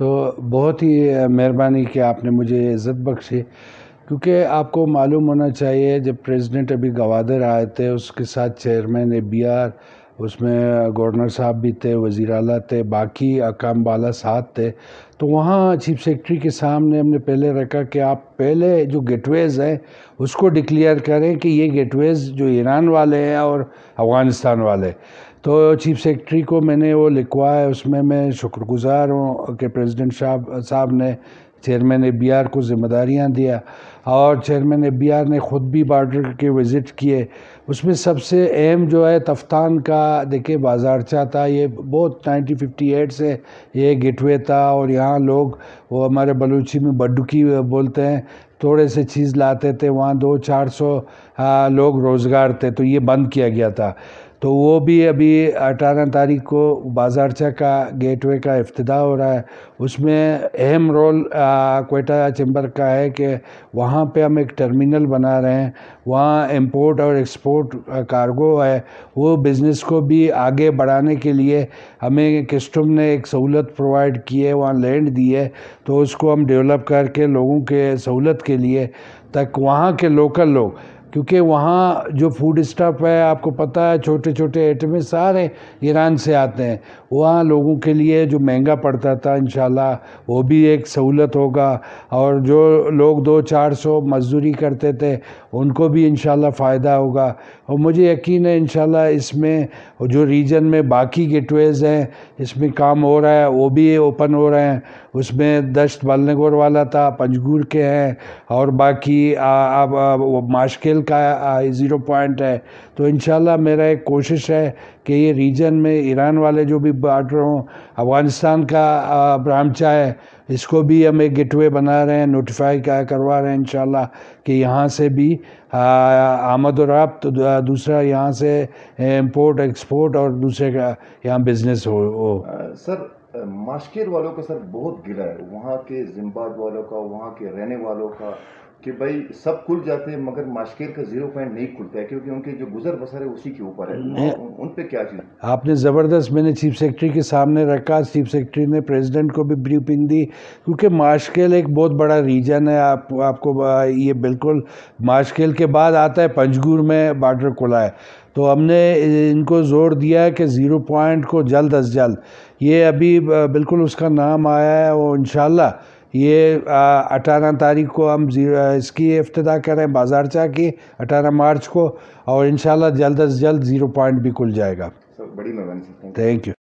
تو بہت ہی مہربانی کہ آپ نے مجھے عزت بخشی، کیونکہ آپ کو معلوم ہونا چاہیے جب پریزیڈنٹ ابھی گوادر آئے تھے، اس کے ساتھ چیئرمین ABR، اس میں گورنر صاحب بھی تھے، وزیر اعلیٰ تھے، باقی حکام بالا ساتھ تھے، تو وہاں چیف سیکرٹری کے سامنے ہم نے پہلے رکھا کہ آپ پہلے جو گیٹ ویز ہیں اس کو ڈکلیئر کریں کہ یہ گیٹ ویز جو ایران والے ہیں اور افغانستان والے. تو چیف سیکرٹری کو میں نے وہ لکھوا ہے، اس میں شکر گزار ہوں کہ پریزیڈنٹ صاحب نے چیئرمین ABR کو ذمہ داریاں دیا، اور چیئرمین ABR نے خود بھی بارڈر کے وزٹ کیے. اس میں سب سے اہم جو ہے تفتان کا دیکھیں بازارچہ تھا، یہ بہت 1958 سے یہ گیٹ وے تھا، اور یہاں لوگ وہ ہمارے بلوچی میں بڈوکی بولتے ہیں، تھوڑے سے چیز لاتے تھے، وہاں 200-400 لوگ روزگار تھے، تو یہ بند کیا گیا تھا. تو وہ بھی ابھی 18 تاریخ کو بازارچہ کا گیٹ وے کا افتتاح ہو رہا ہے. اس میں اہم رول کوئٹہ چیمبر کا ہے کہ وہاں پہ ہم ایک ٹرمینل بنا رہے ہیں، وہاں امپورٹ اور ایکسپورٹ کارگو ہے، وہ بزنس کو بھی آگے بڑھانے کے لیے ہمیں کسٹم نے ایک سہولت پرووائڈ کی ہے، وہاں لینڈ دی ہے، تو اس کو ہم ڈیولپ کر کے لوگوں کے سہولت کے لیے تک وہاں کے لوکل لوگ، کیونکہ وہاں جو فوڈ اسٹاف ہے آپ کو پتہ ہے چھوٹے چھوٹے آئٹمیں سارے ایران سے آتے ہیں، وہاں لوگوں کے لیے جو مہنگا پڑتا تھا انشاءاللہ وہ بھی ایک سہولت ہوگا، اور جو لوگ 200-400 مزدوری کرتے تھے ان کو بھی انشاءاللہ فائدہ ہوگا. اور مجھے یقین ہے انشاءاللہ اس میں جو ریجن میں باقی گیٹ ویز ہیں اس میں کام ہو رہا ہے، وہ بھی اوپن ہو رہے ہیں. اس میں دشت بالنگور والا تھا، پنجگور کے ہیں، اور باقی ماشکل کا 0 پوائنٹ ہے. تو انشاءاللہ میرا ایک کوشش ہے کہ یہ ریجن میں ایران والے جو بھی بارڈر ہوں، افغانستان کا برامچہ ہے، اس کو بھی ہم ایک گیٹ وے بنا رہے ہیں، نوٹیفائی کروا رہے ہیں انشاءاللہ کہ یہاں سے بھی آمد و رفت، دوسرا یہاں سے امپورٹ ایکسپورٹ، اور دوسرے کا یہاں بزنس ہو. سر ماشکیر والوں کا سر بہت گلہ ہے، وہاں کے زمباب والوں کا، وہاں کے رہنے والوں کا، کہ بھائی سب کھل جاتے ہیں مگر ماشکیر کا 0 پوائنٹ نہیں کھلتا ہے، کیونکہ ان کے جو گزر بسر ہے اسی کے اوپر ہے. ان پہ کیا چیز آپ نے زبردست، میں نے چیف سیکرٹری کے سامنے رکھا، چیف سیکرٹری نے پریزیڈنٹ کو بھی بریفنگ دی، کیونکہ ماشکل ایک بہت بڑا ریجن ہے. آپ کو یہ بالکل ماشکل کے بعد آتا ہے پنجگور میں بارڈر کھلا ہے، تو ہم نے ان کو زور دیا ہے کہ 0 پوائنٹ کو جلد از جلد، یہ ابھی بالکل اس کا نام آیا ہے، وہ انشاءاللہ یہ 18 تاریخ کو ہم اس کی افتتاح کریں بازارچہ کی 18 مارچ کو، اور انشاءاللہ جلد از جلد 0 پوائنٹ بھی کھل جائے گا. سر بڑی مہربانی. Thank you.